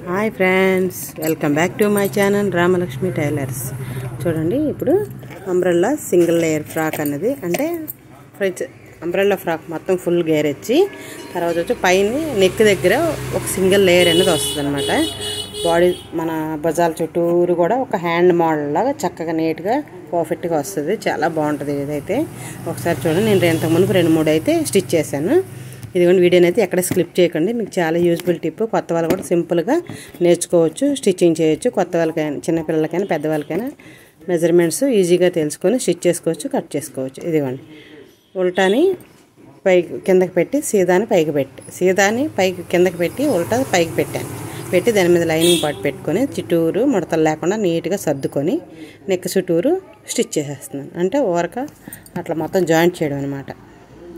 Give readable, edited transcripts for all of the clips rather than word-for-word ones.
Hi friends, welcome back to my channel Ramalakshmi tailors. చూడండి, ఇప్పుడు umbrella single layer frock అన్నది, అంటే ఫ్రెంచ్ అంబ్రెల్లా ఫ్రాక్ మొత్తం ఫుల్ గేర్ ఇచ్చి తర్వాత వచ్చి పైన నెక్ దగ్గర ఒక సింగిల్ లేయర్ అనేది వస్తుంది అనమాట. బాడీ మన భుజాల చుట్టూరు కూడా ఒక హ్యాండ్ మోడల్ లాగా చక్కగా నీట్గా పర్ఫెక్ట్గా వస్తుంది. చాలా బాగుంటుంది. ఇదైతే ఒకసారి చూడండి, నేను ఇంతకుముందు 2-3 అయితే స్టిచ్ చేశాను. ఇదిగోండి, వీడియోని అయితే ఎక్కడ స్కిప్ చేయకండి. మీకు చాలా యూజ్ఫుల్ టిప్. కొత్త వాళ్ళు కూడా సింపుల్గా నేర్చుకోవచ్చు, స్టిచ్చింగ్ చేయొచ్చు. కొత్త వాళ్ళకైనా, చిన్నపిల్లలకైనా, పెద్దవాళ్ళకైనా మెజర్మెంట్స్ ఈజీగా తెలుసుకొని స్టిచ్ చేసుకోవచ్చు, కట్ చేసుకోవచ్చు. ఇదిగోండి, ఉల్టాని పైకి కిందకి పెట్టి సీదాని పైకి పెట్టి, సీదాని పైకి కిందకి పెట్టి ఉల్టా పైకి పెట్టి దాని మీద లైనింగ్ పార్ట్ పెట్టుకొని చుట్టూరు ముడతలు లేకుండా నీట్గా సర్దుకొని నెక్ చుట్టూరు స్టిచ్ చేసేస్తున్నాను. అంటే ఓరక అట్లా మొత్తం జాయింట్ చేయడం అనమాట.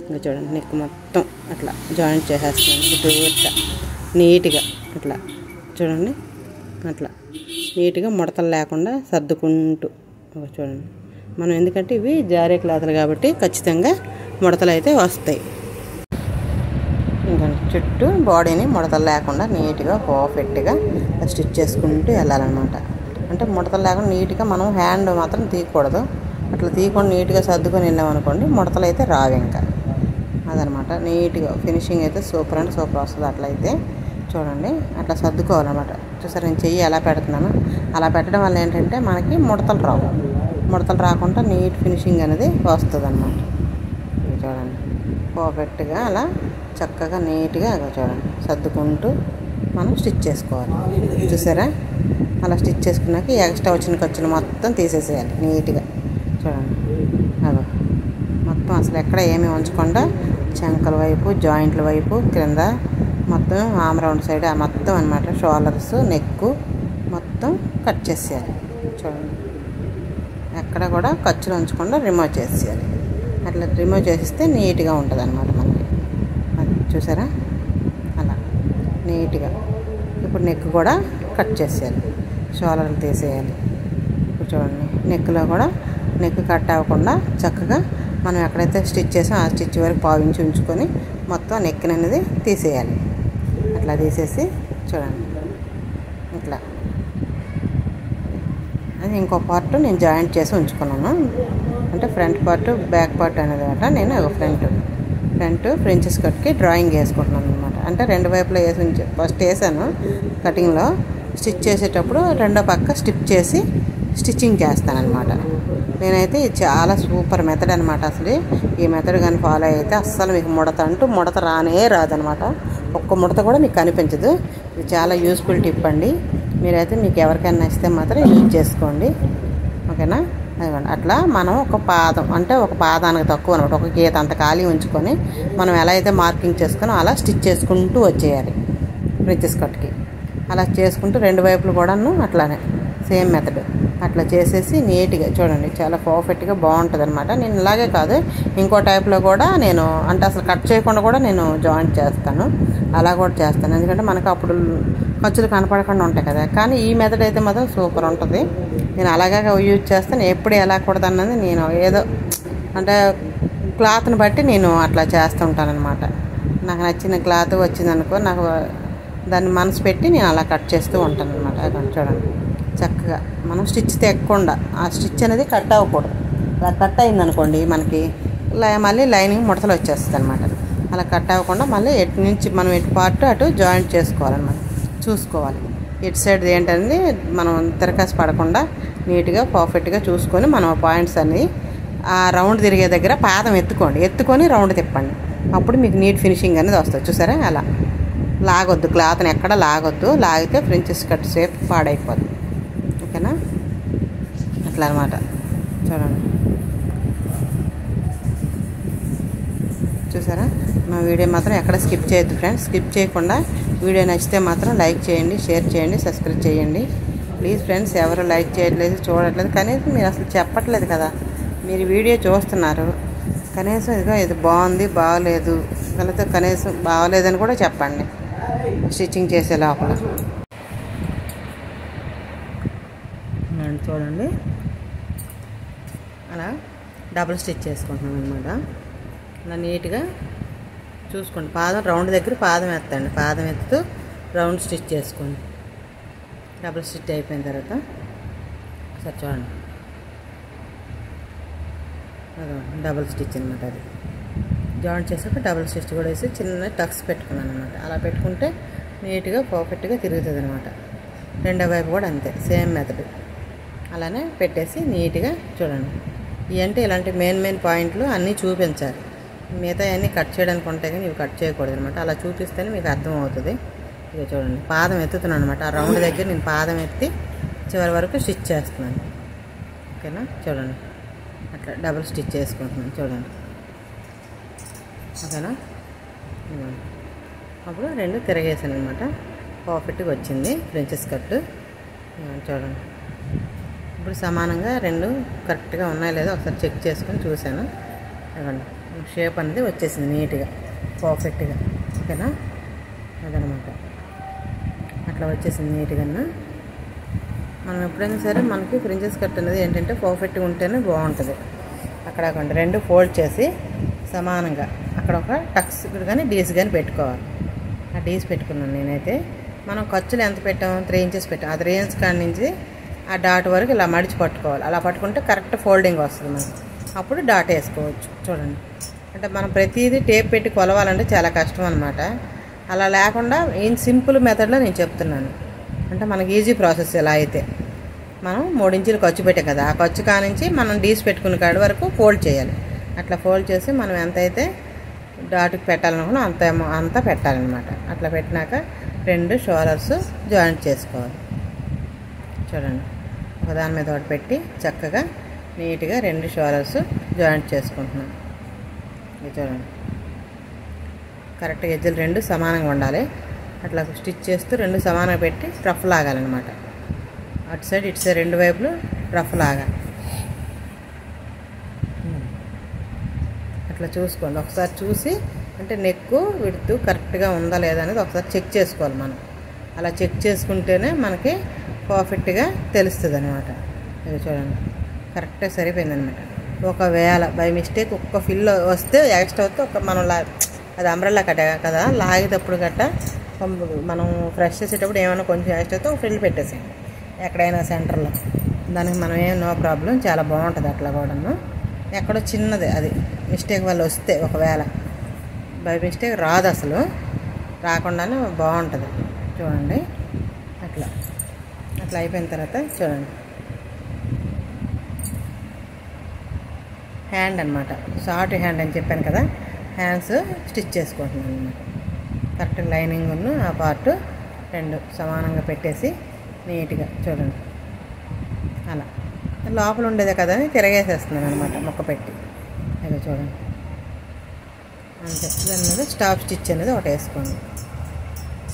ఇంకా చూడండి, నెక్ మొత్తం అట్లా జాయింట్ చేసేస్తున్నాను చుట్టూరుగా నీట్గా. అట్లా చూడండి, అట్లా నీట్గా ముడతలు లేకుండా సర్దుకుంటూ చూడండి. మనం ఎందుకంటే ఇవి జారే క్లాతులు కాబట్టి ఖచ్చితంగా ముడతలు అయితే వస్తాయి. ఇంకా చుట్టూ బాడీని ముడతలు లేకుండా నీట్గా పర్ఫెక్ట్గా స్టిచ్ చేసుకుంటూ వెళ్ళాలన్నమాట. అంటే ముడతలు లేకుండా నీట్గా మనం హ్యాండ్ మాత్రం తీయకూడదు. అట్లా తీయకుండా నీట్గా సర్దుకొని వెళ్ళామనుకోండి, ముడతలు అయితే రావు. ఇంకా అదనమాట. నీట్గా ఫినిషింగ్ అయితే సూపర్ అంటే సూపర్ వస్తుంది. అట్లయితే చూడండి, అట్లా సర్దుకోవాలన్నమాట. చూసారు, నేను చెయ్యి ఎలా పెడుతున్నాను. అలా పెట్టడం వల్ల ఏంటంటే మనకి ముడతలు రావు. ముడతలు రాకుండా నీట్ ఫినిషింగ్ అనేది వస్తుంది అన్నమాట. చూడండి, పర్ఫెక్ట్గా అలా చక్కగా నీట్గా చూడండి సర్దుకుంటూ మనం స్టిచ్ చేసుకోవాలి. చూసారా, అలా స్టిచ్ చేసుకున్నాక ఎక్స్ట్రా వచ్చిన ఖర్చులు మొత్తం తీసేసేయాలి నీట్గా. చూడండి, అదో మొత్తం అసలు ఎక్కడ ఏమీ ఉంచకుండా చంకల వైపు, జాయింట్ల వైపు, క్రింద మొత్తం ఆమ్ రౌండ్ సైడ్ మొత్తం అనమాట. షోల్డర్స్, నెక్ మొత్తం కట్ చేసేయాలి. చూడండి, ఎక్కడ కూడా ఖర్చులు ఉంచకుండా రిమూవ్ చేసేయాలి. అట్లా రిమూవ్ చేసిస్తే నీట్గా ఉంటుంది అనమాట మనకి. అది చూసారా, అలా నీట్గా. ఇప్పుడు నెక్ కూడా కట్ చేసేయాలి, షోల్డర్లు తీసేయాలి. ఇప్పుడు చూడండి, నెక్లో కూడా నెక్ కట్ అవ్వకుండా చక్కగా మనం ఎక్కడైతే స్టిచ్ చేసామో ఆ స్టిచ్ వరకు పావించి ఉంచుకొని మొత్తం నెక్ అనేది తీసేయాలి. అట్లా తీసేసి చూడండి, ఇట్లా అది ఇంకో పార్ట్ నేను జాయింట్ చేసి ఉంచుకున్నాను. అంటే ఫ్రంట్ పార్ట్, బ్యాక్ పార్ట్ అనేది అనమాట. నేను ఫ్రంట్ ఫ్రెంచ్ స్కర్ట్కి డ్రాయింగ్ వేసుకుంటున్నాను అనమాట. అంటే 2 వైపులా వేసి ఫస్ట్ వేసాను కటింగ్లో. స్టిచ్ చేసేటప్పుడు రెండో పక్క స్టిచ్ చేసి స్టిచ్చింగ్ చేస్తాను అనమాట. నేనైతే ఇది చాలా సూపర్ మెథడ్ అనమాట. అసలు ఈ మెథడ్ కానీ ఫాలో అయితే అస్సలు మీకు ముడత రానే రాదనమాట. ఒక్క ముడత కూడా మీకు కనిపించదు. ఇది చాలా యూస్ఫుల్ టిప్ అండి. మీరైతే మీకు ఎవరికైనా నచ్చితే మాత్రం యూజ్ చేసుకోండి, ఓకేనా. అదిగోండి, అట్లా మనం ఒక పాదం, అంటే ఒక పాదానికి తక్కువ అనమాట, ఒక గీత అంత ఖాళీ ఉంచుకొని మనం ఎలా అయితే మార్కింగ్ చేసుకునో అలా స్టిచ్ చేసుకుంటూ వచ్చేయాలి ఫ్రెంచ్ స్కర్ట్కి. అలా చేసుకుంటూ 2 వైపులు కూడాను అట్లానే సేమ్ మెథడ్ అట్లా చేసేసి నీట్గా చూడండి, చాలా పర్ఫెక్ట్గా బాగుంటుంది అనమాట. నేను ఇలాగే కాదు, ఇంకో టైప్లో కూడా నేను, అంటే అసలు కట్ చేయకుండా కూడా నేను జాయింట్ చేస్తాను. అలా కూడా చేస్తాను, ఎందుకంటే మనకు అప్పుడు ఖర్చులు కనపడకుండా ఉంటాయి కదా. కానీ ఈ మెథడ్ అయితే మాత్రం సూపర్ ఉంటుంది. నేను అలాగే యూజ్ చేస్తాను. ఎప్పుడు ఎలా కూడదన్నది నేను ఏదో, అంటే క్లాత్ని బట్టి నేను అట్లా చేస్తూ ఉంటానన్నమాట. నాకు నచ్చిన క్లాత్ వచ్చిందనుకో, నాకు దాన్ని మనసు పెట్టి నేను అలా కట్ చేస్తూ ఉంటాను అనమాట. చూడండి, చక్కగా మనం స్టిచ్ తెక్కకుండా, ఆ స్టిచ్ అనేది కట్ అవ్వకూడదు. అలా కట్ అయిందనుకోండి మనకి మళ్ళీ లైనింగ్ ముడతలు వచ్చేస్తుంది అనమాట. అలా కట్ అవ్వకుండా మళ్ళీ ఎటు నుంచి మనం ఎటు పార్ట్ అటు జాయింట్ చేసుకోవాలన్నమాట. చూసుకోవాలి ఇటు సైడ్ ఏంటంటే మనం తిరకాసి పడకుండా నీట్గా పర్ఫెక్ట్గా చూసుకొని మనం పాయింట్స్ అన్ని ఆ రౌండ్ తిరిగే దగ్గర పాదం ఎత్తుకొని రౌండ్ తిప్పండి. అప్పుడు మీకు నీట్ ఫినిషింగ్ అనేది వస్తుంది. చూసారా, అలా లాగొద్దు, క్లాత్ని ఎక్కడ లాగొద్దు. లాగితే ఫ్రెంచ్ స్కర్ట్ షేప్ పాడైపోద్ది, ఓకేనా. అట్లా అనమాట. చూడండి, చూసారా, మా వీడియో మాత్రం ఎక్కడ స్కిప్ చేయొద్దు ఫ్రెండ్స్. స్కిప్ చేయకుండా వీడియో నచ్చితే మాత్రం లైక్ చేయండి, షేర్ చేయండి, సబ్స్క్రైబ్ చేయండి ప్లీజ్ ఫ్రెండ్స్. ఎవరు లైక్ చేయట్లేదు, చూడట్లేదు, కనీసం మీరు అసలు చెప్పట్లేదు కదా. మీరు వీడియో చూస్తున్నారు, కనీసం ఇదిగో ఇది బాగుంది, బాగలేదు, లేకపోతే కనీసం బాగలేదని కూడా చెప్పండి స్టిచ్చింగ్ చేసే లోపల. చూడండి, అలా డబుల్ స్టిచ్ చేసుకుంటున్నాను అనమాట. అలా నీట్గా చూసుకోండి. పాదం రౌండ్ దగ్గర పాదం ఎత్తండి, పాదం ఎత్తుతూ రౌండ్ స్టిచ్ చేసుకోండి. డబుల్ స్టిచ్ అయిపోయిన తర్వాత ఒకసారి చూడండి, అదే డబుల్ స్టిచ్ అనమాట. అది జాయింట్ చేసాక డబుల్ స్టిచ్ కూడా వేసి చిన్న టక్స్ పెట్టుకున్నాను అనమాట. అలా పెట్టుకుంటే నీట్గా పర్ఫెక్ట్గా తిరుగుతుంది అనమాట. రెండో వైపు కూడా అంతే, సేమ్ మెథడ్. అలానే పెట్టేసి నీట్గా చూడండి. ఇవంటే ఇలాంటి మెయిన్ పాయింట్లు అన్నీ చూపించాలి. మిగతా అన్నీ కట్ చేయడానికి ఉంటాయి కానీ ఇవి కట్ చేయకూడదు అనమాట. అలా చూపిస్తేనే మీకు అర్థం అవుతుంది. ఇక చూడండి, పాదం ఎత్తుతున్నాను అనమాట. ఆ రౌండ్ దగ్గర నేను పాదం ఎత్తి చివరి వరకు స్టిచ్ చేస్తున్నాను. ఓకేనా, చూడండి అట్లా డబుల్ స్టిచ్ చేసుకుంటున్నాను చూడండి. ఓకేనా, అప్పుడు రెండు తిరగేసాను అనమాట. పర్ఫెక్ట్గా వచ్చింది ప్రిన్సెస్ కట్. చూడండి, ఇప్పుడు సమానంగా రెండు కరెక్ట్గా ఉన్నాయో లేదో ఒకసారి చెక్ చేసుకొని చూశాను. ఇవ్వండి, షేప్ అనేది వచ్చేసింది నీట్గా పర్ఫెక్ట్గా. ఓకేనా, అదనమాట. అట్లా వచ్చేసింది నీట్గా. మనం ఎప్పుడైనా సరే మనకి ప్రిన్సెస్ కట్ అనేది ఏంటంటే పర్ఫెక్ట్గా ఉంటేనే బాగుంటుంది. అక్కడ రెండు ఫోల్డ్ చేసి సమానంగా అక్కడ ఒక టక్స్ కానీ డీస్ కానీ పెట్టుకోవాలి. ఆ డీస్ పెట్టుకున్నాను నేనైతే. మనం ఖర్చులు ఎంత పెట్టాము, 3 ఇంచెస్ పెట్టాము. ఆ 3 ఇంచెస్ కాడి నుంచి ఆ డాట్ వరకు ఇలా మడిచి పట్టుకోవాలి. అలా పట్టుకుంటే కరెక్ట్ ఫోల్డింగ్ వస్తుంది మనకి. అప్పుడు డాట్ వేసుకోవచ్చు. చూడండి, అంటే మనం ప్రతిదీ టేప్ పెట్టి కొలవాలంటే చాలా కష్టం అనమాట. అలా లేకుండా ఏం సింపుల్ మెథడ్లో నేను చెప్తున్నాను. అంటే మనకి ఈజీ ప్రాసెస్. ఎలా అయితే మనం 3 ఇంచులు ఖర్చు పెట్టాం కదా, ఆ ఖర్చు కానించి మనం డీస్ పెట్టుకున్న కాడి వరకు ఫోల్డ్ చేయాలి. అట్లా ఫోల్డ్ చేసి మనం ఎంతైతే డాట్కి పెట్టాలనుకున్నా అంతా పెట్టాలన్నమాట. అట్లా పెట్టినాక 2 షోల్డర్స్ జాయింట్ చేసుకోవాలి. చూడండి, ఒకదాని మీద ఒకటి పెట్టి చక్కగా నీట్గా 2 షోల్డర్స్ జాయింట్ చేసుకుంటున్నాను. ఇది చూడండి, కరెక్ట్గా ఎడ్జులు 2 సమానంగా ఉండాలి. అట్లా స్టిచ్ చేస్తూ 2 సమానంగా పెట్టి రఫ్ లాగాలన్నమాట. అటు సైడ్ ఇటు సైడ్ 2 వైపులు రఫ్ లాగాలి. అట్లా చూసుకోండి. ఒకసారి చూసి అంటే నెక్కు విడుతూ కరెక్ట్గా ఉందా లేదా అనేది ఒకసారి చెక్ చేసుకోవాలి మనం. అలా చెక్ చేసుకుంటేనే మనకి పర్ఫెక్ట్గా తెలుస్తుంది అనమాట. ఇది చూడండి, కరెక్ట్గా సరిపోయిందనమాట. ఒకవేళ బై మిస్టేక్ ఒక్క ఫిల్ వస్తే ఎక్స్ట్రా వస్తే మనం అది అంబ్రెల్లా కట్ట కదా, లాగేటప్పుడు గట్ట మనం ఫ్రెష్ చేసేటప్పుడు ఏమైనా కొంచెం ఎక్స్ట్రా వస్తే ఒక ఫిల్ పెట్టేసాం ఎక్కడైనా సెంటర్లో. దానికి మనం ఏం నో ప్రాబ్లం, చాలా బాగుంటుంది. అట్లా కూడాను ఎక్కడో చిన్నది అది మిస్టేక్ వల్ల వస్తే, ఒకవేళ బై మిస్టేక్ రాదు, అసలు రాకుండానే బాగుంటుంది. చూడండి, అట్లా అయిపోయిన తర్వాత చూడండి, హ్యాండ్ అనమాట. షార్ట్ హ్యాండ్ అని చెప్పాను కదా, హ్యాండ్స్ స్టిచ్ చేసుకుంటున్నాను అనమాట. కరెక్ట్ లైనింగ్ ఉన్న ఆ పార్ట్ 2 సమానంగా పెట్టేసి నీట్గా చూడండి. అలా లోపల ఉండేదే కదా అని తిరగేసేస్తున్నాను అనమాట మొక్క పెట్టి. అది చూడండి, అంతే. దాని మీద స్టాప్ స్టిచ్ అనేది ఒకటి వేసుకోండి.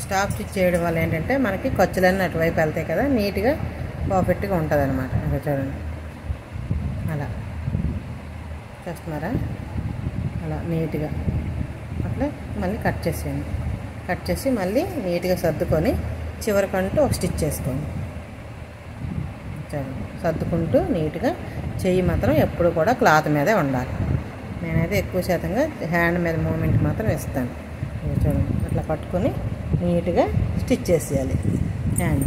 స్టాప్ స్టిచ్ చేయడం వల్ల ఏంటంటే మనకి ఖర్చులన్నీ అటువైపు వెళ్తాయి కదా, నీట్గా పర్ఫెక్ట్గా ఉంటుంది అనమాట. అది చూడండి, అలా చేస్తున్నారా, అలా నీట్గా అట్లా మళ్ళీ కట్ చేసేయండి. కట్ చేసి మళ్ళీ నీట్గా సర్దుకొని చివరికంటూ ఒక స్టిచ్ చేసుకోండి. చూడండి, సర్దుకుంటూ నీట్గా చెయ్యి మాత్రం ఎప్పుడు కూడా క్లాత్ మీదే ఉండాలి. నేనైతే ఎక్కువ శాతంగా హ్యాండ్ మీద మూమెంట్ మాత్రం ఇస్తాను. చూడండి, అట్లా పట్టుకొని నీట్గా స్టిచ్ చేసేయాలి హ్యాండ్.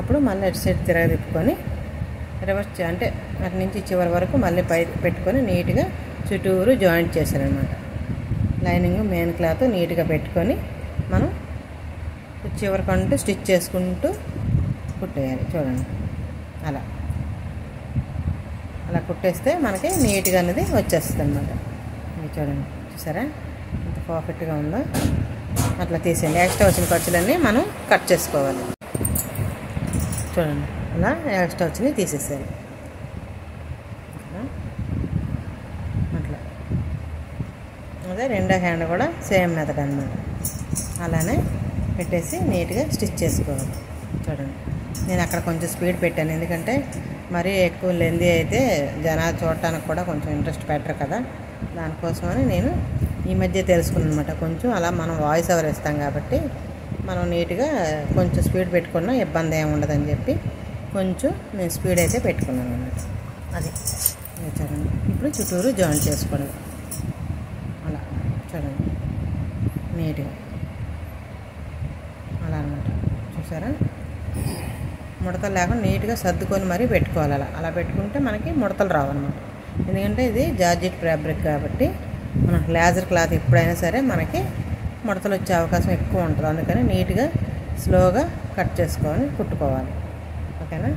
అప్పుడు మళ్ళీ అటు సైడ్ తిప్పుకొని రివర్స్ అంటే అటు నుంచి చివరి వరకు మళ్ళీ పై పెట్టుకొని నీట్గా చుట్టూరు జాయింట్ చేశారనమాట. లైనింగ్ మెయిన్ క్లాత్ నీట్గా పెట్టుకొని మనం చివరికంటూ స్టిచ్ చేసుకుంటూ కుట్టేయాలి. చూడండి, అలా కుట్టేస్తే మనకి నీట్గా అనేది వచ్చేస్తుంది అనమాట. ఇది చూడండి, చూసారా ఎంత పర్ఫెక్ట్గా ఉందో. అట్లా తీసేయండి. ఎక్స్ట్రా వచ్చిన ఖర్చులన్నీ మనం కట్ చేసుకోవాలి. చూడండి, అలా ఎక్స్ట్రా వచ్చినవి తీసేసేయాలి. అట్లా అదే రెండో హ్యాండ్ కూడా సేమ్ మెథడ్ అనమాట. అలానే పెట్టేసి నీట్గా స్టిచ్ చేసుకోవాలి. చూడండి, నేను అక్కడ కొంచెం స్పీడ్ పెట్టాను, ఎందుకంటే మరీ ఎక్కువ లెందీ అయితే జనాలు చూడటానికి కూడా కొంచెం ఇంట్రెస్ట్ పెట్టరు కదా, దానికోసమని నేను ఈ మధ్య తెలుసుకున్నాను అనమాట. కొంచెం అలా మనం వాయిస్ ఓవర్ ఇస్తాం కాబట్టి మనం నీట్గా కొంచెం స్పీడ్ పెట్టుకున్నా ఇబ్బంది ఏమి ఉండదని చెప్పి కొంచెం నేను స్పీడ్ అయితే పెట్టుకున్నాను అన్నమాట. అది చూడండి, ఇప్పుడు చుట్టూరు జాయింట్ చేసుకోండి. అలా చూడండి నీట్గా అలా అనమాట. చూసారా, ముడతలు లేకుండా నీట్గా సర్దుకొని మరీ పెట్టుకోవాలి. అలా పెట్టుకుంటే మనకి ముడతలు రావన్నమాట. ఎందుకంటే ఇది జార్జెట్ ఫ్యాబ్రిక్ కాబట్టి మనకు లేజర్ క్లాత్ ఎప్పుడైనా సరే మనకి ముడతలు వచ్చే అవకాశం ఎక్కువ ఉంటుంది. అందుకని నీట్గా స్లోగా కట్ చేసుకొని కుట్టుకోవాలి. ఓకేనా?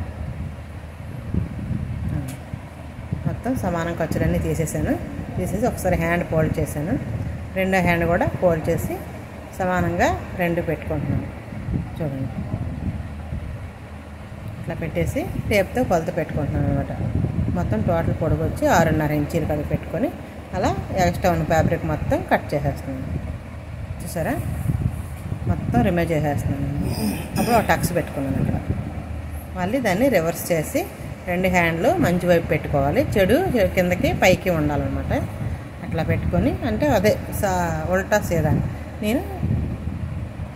మొత్తం సమానం ఖర్చులన్నీ తీసేసి ఒకసారి హ్యాండ్ ఫోల్డ్ చేశాను. రెండో హ్యాండ్ కూడా ఫోల్డ్ చేసి సమానంగా రెండు పెట్టుకుంటున్నాను. చూడండి, ఇట్లా పెట్టేసి టేప్తో కొలత పెట్టుకుంటున్నాను అనమాట. మొత్తం టోటల్ పొడుగు వచ్చి 6.5 ఇంచీలు కలిపి పెట్టుకొని అలా ఎక్స్ట్రా ఉన్న ఫ్యాబ్రిక్ మొత్తం కట్ చేసేస్తున్నాను. చూసారా, మొత్తం రిమూవ్ చేసేస్తున్నాను. అప్పుడు ఒక టక్స్ పెట్టుకున్నాను అక్కడ. మళ్ళీ దాన్ని రివర్స్ చేసి రెండు హ్యాండ్లు మంచి వైపు పెట్టుకోవాలి. చెడు కిందకి పైకి ఉండాలన్నమాట. అట్లా పెట్టుకొని అంటే అదే ఉల్టా సీదా నేను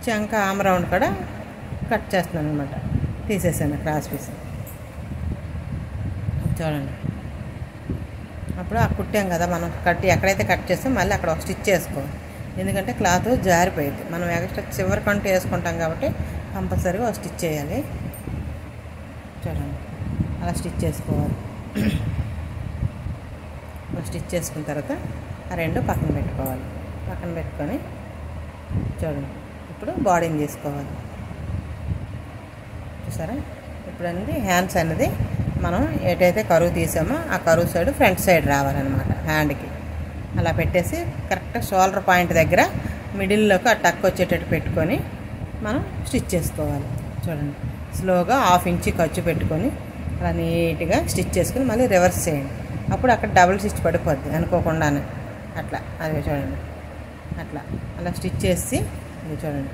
చంక ఆమ్ రౌండ్ కూడా కట్ చేస్తున్నాను అనమాట. తీసేసాను క్రాస్ పీస్. చూడండి, అప్పుడు ఆ కుట్టాం కదా మనం ఎక్కడైతే కట్ చేస్తాం మళ్ళీ అక్కడ ఒక స్టిచ్ చేసుకోవాలి. ఎందుకంటే క్లాత్ జారిపోయింది. మనం ఎక్స్ట్రా చివరి కంటూ వేసుకుంటాం కాబట్టి కంపల్సరీగా ఒక స్టిచ్ చేయాలి. చూడండి, అలా స్టిచ్ చేసుకోవాలి. స్టిచ్ చేసుకున్న తర్వాత ఆ రెండు పక్కన పెట్టుకోవాలి. పక్కన పెట్టుకొని చూడండి, ఇప్పుడు బాడీని తీసుకోవాలి. చూసారా, ఇప్పుడు అనేది హ్యాండ్స్ అనేది మనం ఏటైతే కరువు తీసామో ఆ కరువు సైడ్ ఫ్రంట్ సైడ్ రావాలన్నమాట హ్యాండ్కి. అలా పెట్టేసి కరెక్ట్ షోల్డర్ పాయింట్ దగ్గర మిడిల్లోకి ఆ టక్ వచ్చేటట్టు పెట్టుకొని మనం స్టిచ్ చేసుకోవాలి. చూడండి, స్లోగా 1/2 ఇంచ్ ఖర్చు పెట్టుకొని అలా నీట్గా స్టిచ్ చేసుకుని మళ్ళీ రివర్స్ చేయండి. అప్పుడు అక్కడ డబుల్ స్టిచ్ పడిపోద్ది అనుకోకుండానే. అట్లా అది చూడండి, అలా స్టిచ్ చేసి అది చూడండి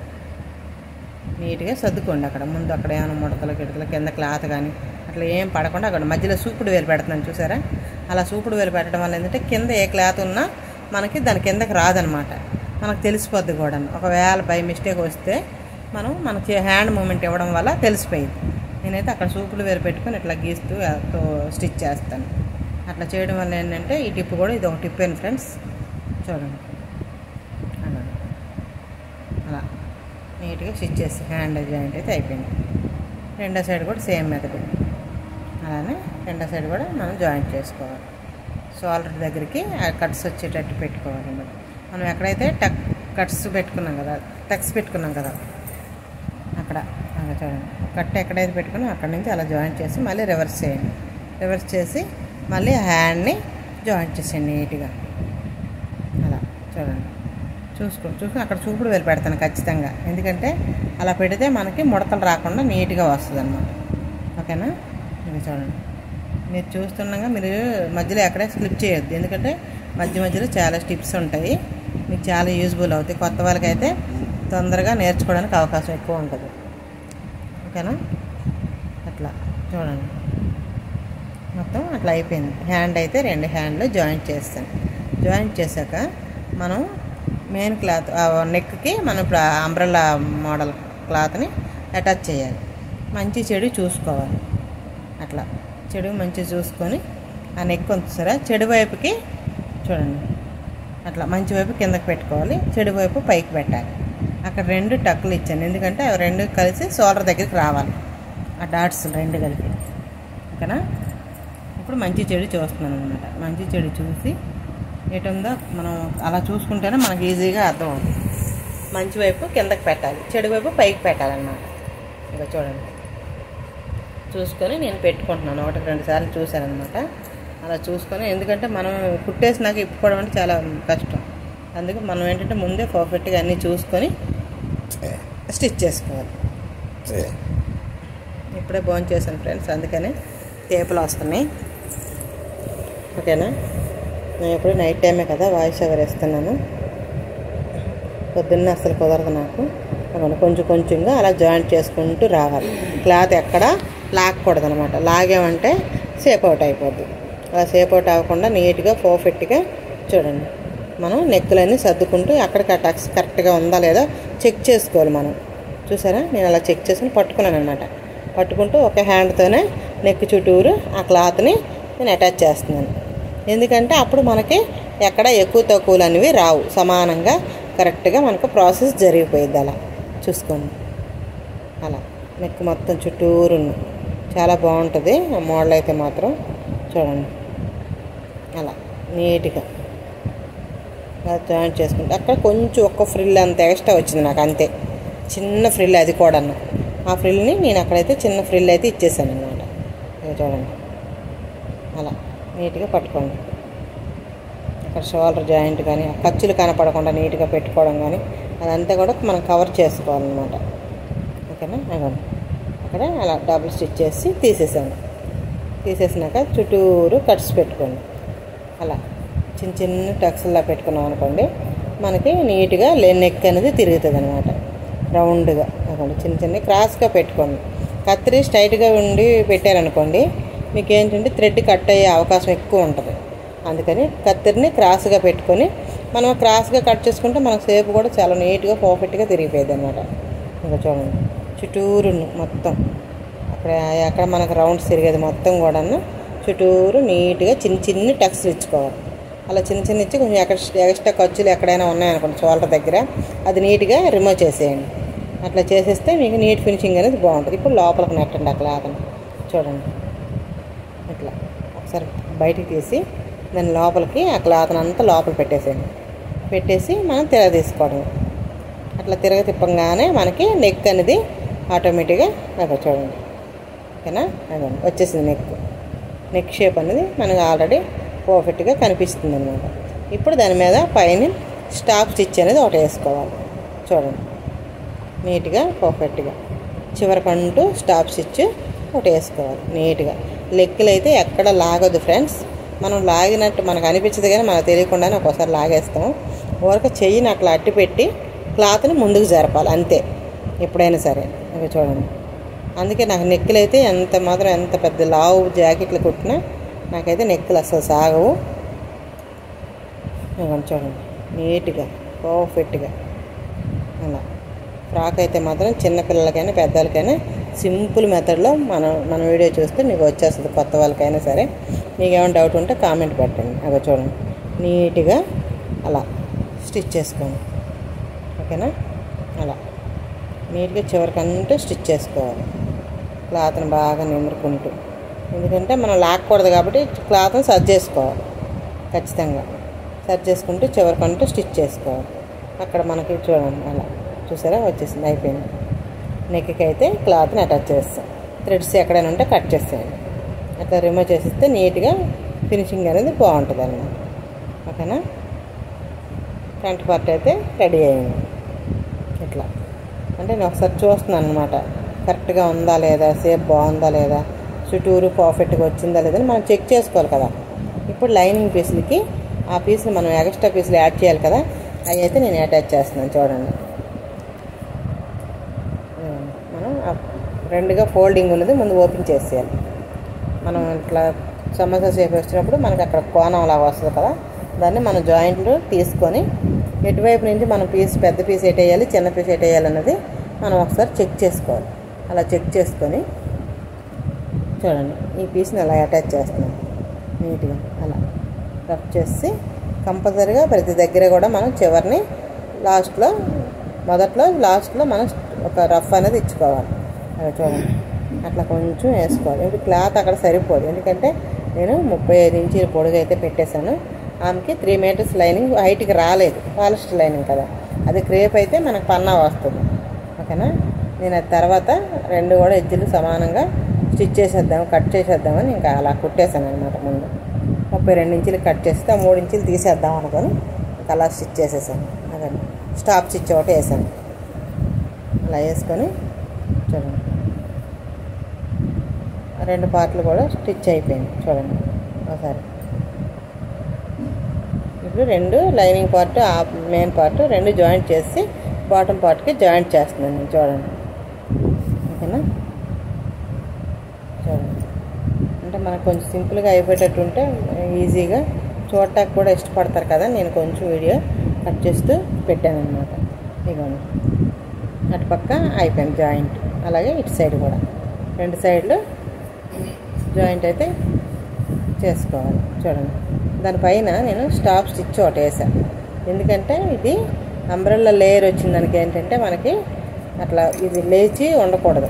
నీట్గా సర్దుకోండి. అక్కడ ముందు అక్కడ ఏమైనా ముడతలు గిడతలు కింద క్లాత్ కానీ అట్లా ఏం పడకుండా అక్కడ మధ్యలో సూపుడు వేలు పెడుతున్నాను. చూసారా, అలా సూపుడు వేలు పెట్టడం వల్ల ఏంటంటే కింద ఏ క్లాత్ ఉన్నా మనకి దాని కిందకి రాదనమాట. మనకు తెలిసిపోద్ది కూడా. ఒకవేళ బై మిస్టేక్ వస్తే మనకి హ్యాండ్ మూమెంట్ ఇవ్వడం వల్ల తెలిసిపోయింది. నేనైతే అక్కడ సూపులు వేలు పెట్టుకొని ఇట్లా గీస్తూ స్టిచ్ చేస్తాను. అట్లా చేయడం వల్ల ఏంటంటే ఈ టిప్ కూడా ఇది ఒక టిప్ అండి ఫ్రెండ్స్. చూడండి, అలా నీట్గా స్టిచ్ చేసి హ్యాండ్ జాయింట్ అయితే అయిపోయింది. రెండో సైడ్ కూడా సేమ్ మెథడ్. అలానే రెండో సైడ్ కూడా మనం జాయింట్ చేసుకోవాలి. షోల్డర్ దగ్గరికి కట్స్ వచ్చేటట్టు పెట్టుకోవాలి. మనం ఎక్కడైతే కట్స్ పెట్టుకున్నాం కదా, టక్స్ పెట్టుకున్నాం కదా అక్కడ అలా చూడండి, కట్ ఎక్కడైతే పెట్టుకున్నాం అక్కడి నుంచి అలా జాయింట్ చేసి మళ్ళీ రివర్స్ చేయండి. రివర్స్ చేసి మళ్ళీ హ్యాండ్ని జాయింట్ చేసేయండి నీట్గా. అలా చూడండి, చూసుకుని అక్కడ చూపుడు వేలు పెడతాను ఖచ్చితంగా. ఎందుకంటే అలా పెడితే మనకి ముడతలు రాకుండా నీట్గా వస్తుంది అన్నమాట. ఓకేనా? ఇది చూడండి, మీరు చూస్తుండగా మీరు మధ్యలో ఎక్కడే స్లిప్ చేయొద్దు. ఎందుకంటే మధ్యలో చాలా టిప్స్ ఉంటాయి, మీకు చాలా యూజ్ఫుల్ అవుతాయి. కొత్త వాళ్ళకైతే తొందరగా నేర్చుకోవడానికి అవకాశం ఎక్కువ ఉంటుంది. ఓకేనా? అట్లా చూడండి, మొత్తం అట్లా అయిపోయింది. హ్యాండ్ అయితే రెండు హ్యాండ్లు జాయింట్ చేస్తాను. జాయింట్ చేశాక మనం మెయిన్ క్లాత్ నెక్కి మనం ఇప్పుడు అంబ్రెల్లా మోడల్ క్లాత్ని అటాచ్ చేయాలి. మంచి చెడు చూసుకోవాలి. అట్లా చెడు మంచి చూసుకొని ఆ నెక్ ఉంచుతారా చెడు వైపుకి చూడండి, అట్లా మంచి వైపు కిందకి పెట్టుకోవాలి, చెడు వైపు పైకి పెట్టాలి. అక్కడ రెండు టక్కులు ఇచ్చాను ఎందుకంటే అవి రెండు కలిసి షోల్డర్ దగ్గరికి రావాలి, ఆ డాట్స్ రెండు కలిపి. ఓకేనా? ఇప్పుడు మంచి చెడు చూస్తున్నాను అనమాట. మంచి చెడు చూసి ఎటుందో మనం అలా చూసుకుంటేనే మనకి ఈజీగా అర్థం అవుతుంది. మంచి వైపు కిందకి పెట్టాలి, చెడు వైపు పైకి పెట్టాలన్నమాట. ఇక చూడండి, చూసుకొని నేను పెట్టుకుంటున్నాను. 1-2 సార్లు చూశానమాట. అలా చూసుకొని, ఎందుకంటే మనం కుట్టేసినాక ఇప్పుకోవడం అంటే చాలా కష్టం. అందుకు మనం ఏంటంటే ముందే పర్ఫెక్ట్గా అన్నీ చూసుకొని స్టిచ్ చేసుకోవాలి. ఇప్పుడే భోజనం చేశాను ఫ్రెండ్స్, అందుకని టేపులు వస్తున్నాయి. ఓకేనా? నేను ఎప్పుడు నైట్ టైమే కదా వాయిస్ ఓవర్ వేస్తున్నాను. పొద్దున్న అసలు కుదరదు నాకు. కొంచెంగా అలా జాయింట్ చేసుకుంటూ రావాలి. క్లాత్ ఎక్కడ లాగకూడదు అనమాట. లాగామంటే సేప్ అవుట్ అయిపోద్ది. అలా సేప్ అవుట్ అవ్వకుండా నీట్గా పర్ఫెక్ట్గా చూడండి. మనం నెక్కులన్నీ సర్దుకుంటూ అక్కడికి ఆ టక్స్ కరెక్ట్గా ఉందా లేదా చెక్ చేసుకోవాలి మనం. చూసారా, నేను అలా చెక్ చేసుకుని పట్టుకున్నాను అనమాట. పట్టుకుంటూ ఒక హ్యాండ్తోనే నెక్ చుట్టూరు ఆ క్లాత్ని నేను అటాచ్ చేస్తున్నాను. ఎందుకంటే అప్పుడు మనకి ఎక్కడ ఎక్కువ తక్కువలు అనేవి రావు, సమానంగా కరెక్ట్గా మనకు ప్రాసెస్ జరిగిపోయింది. అలా చూసుకోండి. అలా నెక్ మొత్తం చుట్టూరు చాలా బాగుంటుంది ఆ మోడల్ అయితే మాత్రం. చూడండి అలా నీట్గా జాయింట్ చేసుకుంటే అక్కడ కొంచెం ఒక్క ఫ్రిల్ అంత ఎక్స్ట్రా వచ్చింది నాకు, అంతే చిన్న ఫ్రిల్, అది కూడా ఆ ఫ్రిల్ని నేను అక్కడైతే చిన్న ఫ్రిల్ అయితే ఇచ్చేసాను అనమాట. చూడండి అలా నీట్గా పట్టుకోండి. అక్కడ షోల్డర్ జాయింట్ కానీ ఖర్చులు కనపడకుండా నీట్గా పెట్టుకోవడం కానీ అదంతా కూడా మనం కవర్ చేసుకోవాలన్నమాట. ఓకేనా? అవ్వండి అక్కడ అలా డబుల్ స్టిచ్ చేసి తీసేసినాక చుట్టూరు కట్స్ పెట్టుకోండి. అలా చిన్న చిన్న టక్స్లా పెట్టుకున్నాం అనుకోండి, మనకి నీట్గా నెక్ అనేది తిరుగుతుంది అనమాట. రౌండ్గా అనుకోండి, చిన్న చిన్న క్రాస్గా పెట్టుకోండి. కత్తిరి స్ట్రైట్గా ఉండి పెట్టారనుకోండి, మీకు ఏంటంటే థ్రెడ్ కట్ అయ్యే అవకాశం ఎక్కువ ఉంటుంది. అందుకని కత్తిరిని క్రాస్గా పెట్టుకొని మనం క్రాస్గా కట్ చేసుకుంటే మనకు షేప్ కూడా చాలా నీట్గా పర్ఫెక్ట్గా తిరిగిపోయింది అనమాట. ఇంకా చూడండి చుట్టూరు మొత్తం అక్కడ మనకు రౌండ్స్ తిరిగేది మొత్తం కూడా చుట్టూరు నీట్గా చిన్న చిన్న టక్స్లు ఇచ్చుకోవాలి. అలా చిన్న చిన్న ఇచ్చి కొంచెం ఎక్స్ట్రా ఖర్చులు ఎక్కడైనా ఉన్నాయనుకోండి షోల్డర్ దగ్గర, అది నీట్గా రిమూవ్ చేసేయండి. అట్లా చేసేస్తే మీకు నీట్ ఫినిషింగ్ అనేది బాగుంటుంది. ఇప్పుడు లోపలికి నెట్టండి ఆ క్లాత్ని. చూడండి ఇట్లా ఒకసారి బయటికి తీసి దాని లోపలికి ఆ క్లాత్ని అంతా లోపల పెట్టేసి మనం తీసుకోవడం. అట్లా తిప్పంగానే మనకి నెక్ అనేది ఆటోమేటిక్గా చూడండి. ఓకేనా? అదండి వచ్చేసింది నెక్ షేప్ అనేది మనకు ఆల్రెడీ పర్ఫెక్ట్గా కనిపిస్తుంది అనమాట. ఇప్పుడు దాని మీద పైన స్టాప్ స్టిచ్ అనేది ఒకటి వేసుకోవాలి. చూడండి నీట్గా పర్ఫెక్ట్గా చివరికంటూ స్టాప్ స్టిచ్ ఒకటి వేసుకోవాలి నీట్గా. లెక్కలు అయితే ఎక్కడ లాగదు ఫ్రెండ్స్. మనం లాగినట్టు మనకు అనిపించదు కానీ మనకు తెలియకుండానే ఒక్కోసారి లాగేస్తాం. ఊరక చెయ్యిని అట్లా అట్టి పెట్టి క్లాత్ని ముందుకు జరపాలి అంతే ఎప్పుడైనా సరే. అవి చూడండి, అందుకే నాకు నెక్కులు అయితే ఎంత పెద్ద లావు జాకెట్లు కుట్టినా నాకైతే నెక్కులు అసలు సాగవు. చూడండి నీట్గా పర్ఫెక్ట్గా అలా. ఫ్రాక్ అయితే మాత్రం చిన్నపిల్లలకైనా పెద్దవాళ్ళకైనా సింపుల్ మెథడ్లో మన వీడియో చూస్తే మీకు వచ్చేస్తుంది. కొత్త వాళ్ళకైనా సరే మీకు ఏమైనా డౌట్ ఉంటే కామెంట్ పెట్టండి. అవి చూడండి నీట్గా అలా స్టిచ్ చేసుకోండి. ఓకేనా? అలా నీట్గా చివరికంటూ స్టిచ్ చేసుకోవాలి. క్లాత్ని బాగా నిమురుకుంటూ, ఎందుకంటే మనం లాక్కూడదు కాబట్టి క్లాత్ని సర్జ్ చేసుకోవాలి. ఖచ్చితంగా సర్జ్ చేసుకుంటూ చివరికంటూ స్టిచ్ చేసుకోవాలి. అక్కడ మనకి చూడండి అలా చూసారా వచ్చేసింది, అయిపోయింది. నెక్కి అయితే క్లాత్ని అటాచ్ చేస్తాం. థ్రెడ్స్ ఎక్కడైనా ఉంటే కట్ చేసేయండి. అట్లా రిమూవ్ చేసిస్తే నీట్గా ఫినిషింగ్ అనేది బాగుంటుంది అన్నమాట. ఓకేనా? ఫ్రంట్ పార్ట్ అయితే రెడీ అయింది. ఇట్లా అంటే నేను ఒకసారి చూస్తున్నాను అనమాట, కరెక్ట్గా ఉందా లేదా, షేప్ బాగుందా లేదా, చుట్టూరు పర్ఫెక్ట్గా వచ్చిందా లేదని మనం చెక్ చేసుకోవాలి కదా. ఇప్పుడు లైనింగ్ పీసులకి ఆ పీసులు మనం ఎక్స్ట్రా పీసులు యాడ్ చేయాలి కదా, అవి అయితే నేను అటాచ్ చేస్తున్నాను. చూడండి మనం రెండుగా ఫోల్డింగ్ ఉన్నది ముందు ఓపెన్ చేసేయాలి. మనం ఇట్లా సమోసా షేప్ వచ్చినప్పుడు మనకి అక్కడ కోణం అలా వస్తుంది కదా, దాన్ని మనం జాయింట్లు తీసుకొని ఎటువైపు నుంచి మనం పెద్ద పీస్ ఎట్ వేయాలి, చిన్న పీస్ ఎట్ వేయాలి అన్నది మనం ఒకసారి చెక్ చేసుకోవాలి. అలా చెక్ చేసుకొని చూడండి ఈ పీస్ని అలా అటాచ్ చేస్తున్నాం నీట్గా. అలా రఫ్ చేసి కంపల్సరీగా ప్రతి దగ్గర కూడా మనం చివరిని లాస్ట్లో మనం ఒక రఫ్ అనేది ఇచ్చుకోవాలి. అలా చూడండి అట్లా కొంచెం వేసుకోవాలి. ఇప్పుడు క్లాత్ అక్కడ సరిపోదు, ఎందుకంటే నేను 35 ఇంచీల పొడుగు అయితే పెట్టేశాను. ఆమెకి 3 మీటర్స్ లైనింగ్ హైట్కి రాలేదు, పాలిస్టర్ లైనింగ్ కదా, అది క్రేప్ అయితే మనకు పన్నా వస్తుంది. ఓకేనా? నేను అది తర్వాత 2 కూడా ఎడ్జులు సమానంగా స్టిచ్ కట్ చేసేద్దామని ఇంకా అలా కుట్టేశాను అనమాట. ముందు 32 ఇంచులు కట్ చేస్తే 3 ఇంచులు తీసేద్దాం అనుకొని ఇంకా అలా స్టిచ్ చేసేసాను. అదండి స్టాప్ స్టిచ్ ఒకటి వేసాను. అలా వేసుకొని చూడండి 2 పార్ట్లు కూడా స్టిచ్ అయిపోయింది. చూడండి ఒకసారి ఇప్పుడు 2 lining part main part 2 joint చేసి బాటమ్ పార్ట్కి జాయింట్ చేస్తున్నాను. చూడండి ఓకేనా? చూడండి అంటే మనకు కొంచెం సింపుల్గా అయిపోయేటట్టు ఉంటే ఈజీగా చూడటానికి కూడా ఇష్టపడతారు కదా, నేను కొంచెం వీడియో కట్ చేస్తూ పెట్టాను అనమాట. ఇదిగోండి అటు పక్క అయిపోయింది జాయింట్, అలాగే ఇటు సైడ్ కూడా 2 సైడ్లు జాయింట్ అయితే చేసుకోవాలి. చూడండి దానిపైన నేను స్టాప్ స్టిచ్ ఒకటి వేసాను, ఎందుకంటే ఇది అంబ్రెల్లా లేయర్ వచ్చిన దానికి ఏంటంటే మనకి అట్లా ఇది లేచి ఉండకూడదు,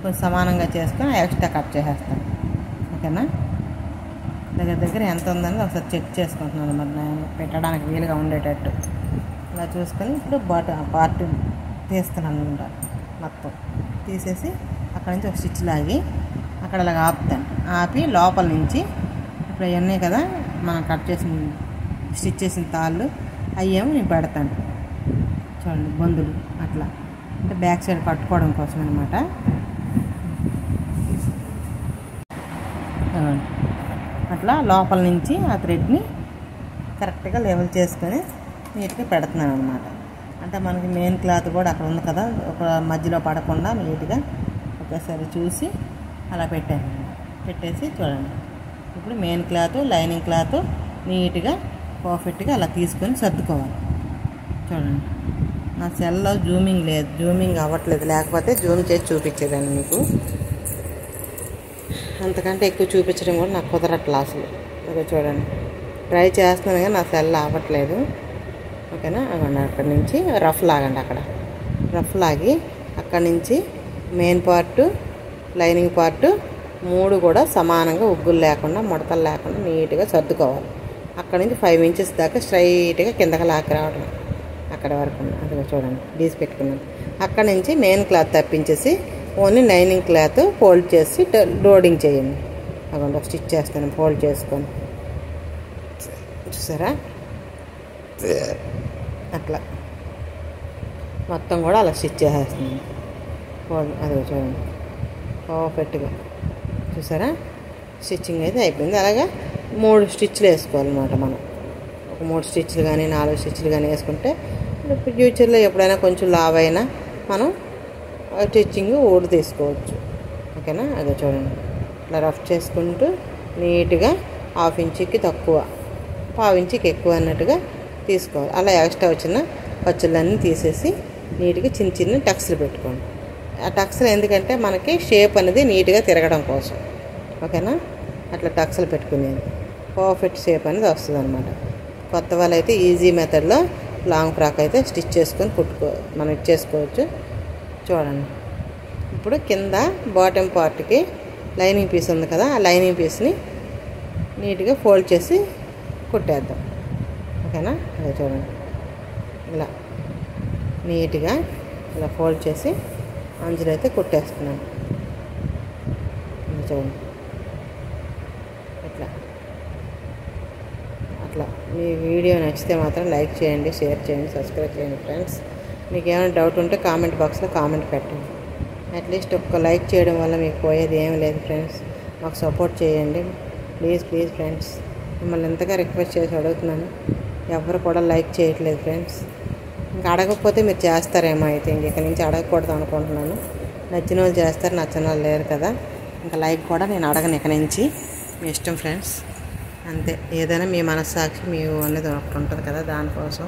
కొంచెం సమానంగా చేసుకొని ఎక్స్ట్రా కట్ చేసేస్తాను. ఓకేనా, దగ్గర దగ్గర ఎంత ఉందని ఒకసారి చెక్ చేసుకుంటున్నాను మరి నేను పెట్టడానికి వీలుగా ఉండేటట్టు. ఇలా చూసుకొని ఇప్పుడు పార్ట్ తీస్తున్నాను అనమాట. మొత్తం తీసేసి అక్కడ నుంచి ఒక స్టిచ్ లాగి అక్కడ అలాగ ఆపుతాను. ఆపి లోపల నుంచి ఇప్పుడు అవన్నీ కదా మనం కట్ చేసిన స్టిచ్ చేసిన తాళ్ళు అయ్యేమో నేను పెడతాను. చూడండి బొందులు అట్లా, అంటే బ్యాక్ సైడ్ కట్టుకోవడం కోసం అనమాట. అట్లా లోపల నుంచి ఆ థ్రెడ్ని కరెక్ట్గా లెవెల్ చేసుకొని నీట్గా పెడుతున్నాను అనమాట. అంటే మనకి మెయిన్ క్లాత్ కూడా అక్కడ ఉంది కదా, ఒక మధ్యలో పడకుండా నీట్గా ఒకసారి చూసి అలా పెట్టేసి చూడండి. ఇప్పుడు మెయిన్ క్లాత్ లైనింగ్ క్లాత్ నీట్గా పర్ఫెక్ట్గా అలా తీసుకొని సర్దుకోవాలి. చూడండి, నా సెల్లో జూమింగ్ లేదు, జూమింగ్ అవ్వట్లేదు, లేకపోతే జూమ్ చేసి చూపించేదాన్ని మీకు. అంతకంటే ఎక్కువ చూపించడం కూడా నాకు కుదరట్లా అసలు. ఓకే చూడండి, ట్రై చేస్తున్నాను కానీ నా సెల్ అవ్వట్లేదు. ఓకేనా, అక్కడి నుంచి రఫ్ లాగండి. అక్కడ రఫ్ లాగి అక్కడి నుంచి మెయిన్ పార్టు లైనింగ్ పార్టు 3 కూడా సమానంగా ఉగ్గులు లేకుండా ముడతలు లేకుండా నీట్గా సర్దుకోవాలి. అక్కడ నుంచి 5 ఇంచెస్ దాకా స్ట్రైట్గా కిందకి లాక్కి రావడం. అక్కడ వరకు అదిగో చూడండి గీసి పెట్టుకున్నాను. అక్కడ నుంచి మెయిన్ క్లాత్ తప్పించేసి ఓన్లీ లైనింగ్ క్లాత్ ఫోల్డ్ చేసి లోడింగ్ చేయండి. అక్కడ ఒక స్టిచ్ చేస్తాను ఫోల్డ్ చేసుకొని, చూసారా అట్లా మొత్తం కూడా అలా స్టిచ్ చేసేస్తున్నాను. అదిగో చూడండి పర్ఫెక్ట్గా, చూసారా స్టిచ్చింగ్ అయితే అయిపోయింది. అలాగా 3 స్టిచ్లు వేసుకోవాలన్నమాట. మనం ఒక 3 స్టిచ్లు కానీ 4 స్టిచ్లు కానీ వేసుకుంటే ఫ్యూచర్లో ఎప్పుడైనా కొంచెం లావ్ అయినా మనం స్టిచ్చింగ్ ఊడి తీసుకోవచ్చు. ఓకేనా, అదే చూడండి ఇట్లా రఫ్ చేసుకుంటూ నీట్గా 1/2 ఇంచుకి తక్కువ 1/2 ఇంచుకి ఎక్కువ అన్నట్టుగా తీసుకోవాలి. అలా ఎక్స్ట్రా వచ్చిన ఖర్చులన్నీ తీసేసి నీట్గా చిన్న చిన్న టక్స్లు పెట్టుకోండి. ఆ టక్స్లు ఎందుకంటే మనకి షేప్ అనేది నీట్గా తిరగడం కోసం. ఓకేనా, అట్లా టక్స్లు పెట్టుకునేది పర్ఫెక్ట్ షేప్ అనేది వస్తుంది అనమాట. కొత్త వాళ్ళైతే ఈజీ మెథడ్లో లాంగ్ ఫ్రాక్ అయితే స్టిచ్ చేసుకొని మనం ఇచ్చేసుకోవచ్చు. చూడండి, ఇప్పుడు కింద బాటమ్ పార్ట్కి లైనింగ్ పీస్ ఉంది కదా, ఆ లైనింగ్ పీస్ని నీట్గా ఫోల్డ్ చేసి కుట్టేద్దాం. ఓకేనా, అదే చూడండి ఇలా నీట్గా ఇలా ఫోల్డ్ చేసి అంచులు అయితే కుట్టేస్తున్నాను. చూడండి ఇట్లా అట్లా. మీ వీడియో నచ్చితే మాత్రం లైక్ చేయండి, షేర్ చేయండి, సబ్స్క్రైబ్ చేయండి ఫ్రెండ్స్. మీకు ఏమైనా డౌట్ ఉంటే కామెంట్ బాక్స్లో కామెంట్ పెట్టండి. అట్లీస్ట్ ఒక్క లైక్ చేయడం వల్ల మీకు పోయేది ఏం లేదు ఫ్రెండ్స్. మాకు సపోర్ట్ చేయండి ప్లీజ్ ఫ్రెండ్స్. మిమ్మల్ని ఎంతగా రిక్వెస్ట్ చేసి అడుగుతున్నాను, ఎవరు కూడా లైక్ చేయట్లేదు ఫ్రెండ్స్. ఇంకా అడగకపోతే మీరు చేస్తారేమో, అయితే ఇక్కడ నుంచి అడగకూడదు అనుకుంటున్నాను. నచ్చిన వాళ్ళు చేస్తారు, నచ్చిన వాళ్ళు లేరు కదా. ఇంకా లైక్ కూడా నేను అడగను ఇక నుంచి, మీ ఇష్టం ఫ్రెండ్స్. అంతే, ఏదైనా మీ మనస్సాక్షి మీ అనేది ఒకటి ఉంటుంది కదా, దానికోసం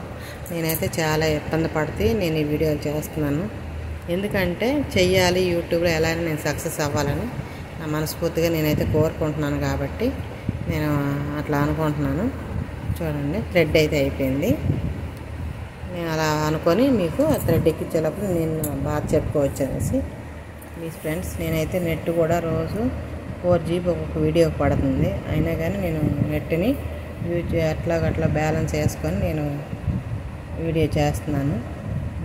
నేనైతే చాలా ఇబ్బంది పడితే నేను ఈ వీడియోలు చేస్తున్నాను. ఎందుకంటే చెయ్యాలి యూట్యూబ్లో ఎలా నేను సక్సెస్ అవ్వాలని నా మనస్ఫూర్తిగా నేనైతే కోరుకుంటున్నాను. కాబట్టి నేను అట్లా అనుకుంటున్నాను. చూడండి థ్రెడ్ అయితే అయిపోయింది. నేను అలా అనుకొని మీకు థ్రెడ్ ఎక్కించేటప్పుడు నేను బాగా చెప్పుకోవచ్చు అనేసి. ప్లీజ్ ఫ్రెండ్స్, నేనైతే నెట్ కూడా రోజు 4 GB ఒక్కొక్క వీడియోకి పడుతుంది. అయినా కానీ నేను నెట్ని అట్లా బ్యాలెన్స్ చేసుకొని నేను వీడియో చేస్తున్నాను.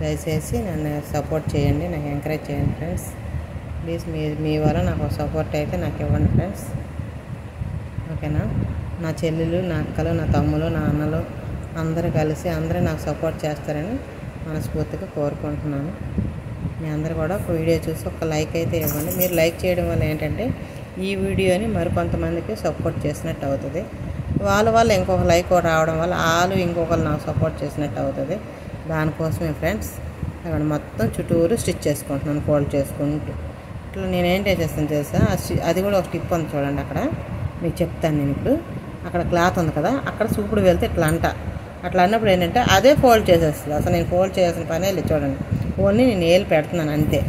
దయచేసి నన్ను సపోర్ట్ చేయండి, నాకు ఎంకరేజ్ చేయండి ఫ్రెండ్స్. ప్లీజ్ మీ వల్ల నాకు సపోర్ట్ అయితే నాకు ఇవ్వండి ఫ్రెండ్స్. ఓకేనా, నా చెల్లెలు, నా అక్కలు, నా తమ్ములు, నా అన్నలు అందరూ కలిసి అందరూ నాకు సపోర్ట్ చేస్తారని మనస్ఫూర్తిగా కోరుకుంటున్నాను. మీ అందరూ కూడా ఒక వీడియో చూసి ఒక లైక్ అయితే ఇవ్వండి. మీరు లైక్ చేయడం వల్ల ఏంటంటే ఈ వీడియోని మరికొంతమందికి సపోర్ట్ చేసినట్టు అవుతుంది. వాళ్ళ ఇంకొక లైక్ రావడం వల్ల వాళ్ళు ఇంకొకరు నాకు సపోర్ట్ చేసినట్టు అవుతుంది. దానికోసమే ఫ్రెండ్స్ అక్కడ మొత్తం చుట్టూరు స్టిచ్ చేసుకుంటున్నాను ఫోల్డ్ చేసుకుంటూ. ఇట్లా నేనేం చేస్తాను తెలుసా, అది కూడా ఒక టిప్ ఉంది చూడండి. అక్కడ మీకు చెప్తాను నేను. ఇప్పుడు అక్కడ క్లాత్ ఉంది కదా, అక్కడ చూపుడు వెళ్తే అట్లా అన్నప్పుడు ఏంటంటే అదే ఫోల్డ్ చేసేస్తుంది. అసలు నేను ఫోల్డ్ చేయాల్సిన పనే లేదు. చూడండి ఓన్లీ నేను ఏలు పెడుతున్నాను అంతే.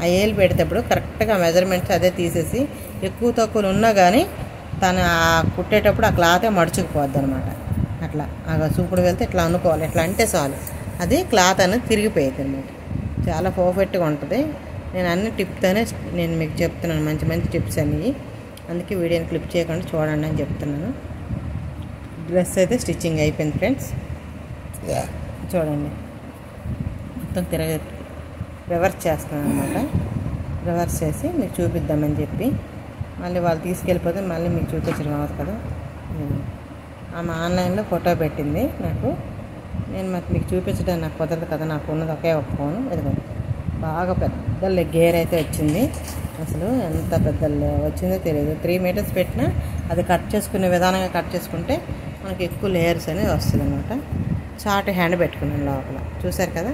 ఆ ఏలు పెడేటప్పుడు కరెక్ట్గా మెజర్మెంట్స్ అదే తీసేసి ఎక్కువ తక్కువలు ఉన్నా కానీ తను కుట్టేటప్పుడు ఆ క్లాతే మడుచుకుపోద్ది అనమాట. అట్లా చూపుడు వెళ్తే ఇట్లా అనుకోవాలి, ఇట్లా అంటే చాలు అది క్లాత్ అనేది తిరిగిపోయేది అనమాట. చాలా పర్ఫెక్ట్గా ఉంటుంది. నేను అన్ని టిప్తోనే నేను మీకు చెప్తున్నాను, మంచి మంచి టిప్స్ అన్నీ. అందుకే వీడియోని క్లిప్ చేయకుండా చూడండి అని చెప్తున్నాను. డ్రెస్ అయితే స్టిచ్చింగ్ అయిపోయింది ఫ్రెండ్స్. చూడండి, మొత్తం రివర్స్ చేస్తున్నాను అనమాట. రివర్స్ చేసి మీకు చూపిద్దామని చెప్పి మళ్ళీ వాళ్ళు తీసుకెళ్ళిపోతే మళ్ళీ మీకు చూపించడం అవ్వదు కదా. ఆమె ఆన్లైన్లో ఫోటో పెట్టింది నాకు, నేను మీకు చూపించడానికి నాకు కుదరదు కదా, నాకు ఉన్నది ఒకే ఒక ఫోను. ఇదిగోండి, బాగా పెద్ద గేర్ అయితే వచ్చింది. అసలు ఎంత పెద్ద వచ్చిందో తెలియదు. 3 మీటర్స్ పెట్టినా అది కట్ చేసుకునే విధానంగా కట్ చేసుకుంటే మనకి ఎక్కువ లేయర్స్ అనేది వస్తుంది అనమాట. షార్ట్ హ్యాండ్ పెట్టుకున్నాను లోపల, చూసారు కదా,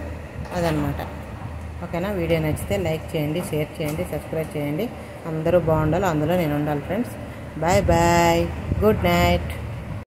అదనమాట. ఓకేనా, వీడియో నచ్చితే లైక్ చేయండి, షేర్ చేయండి, సబ్స్క్రైబ్ చేయండి. అందరూ బాగుండాలి, అందులో నేను ఉండాలి friends. Bye bye, good night.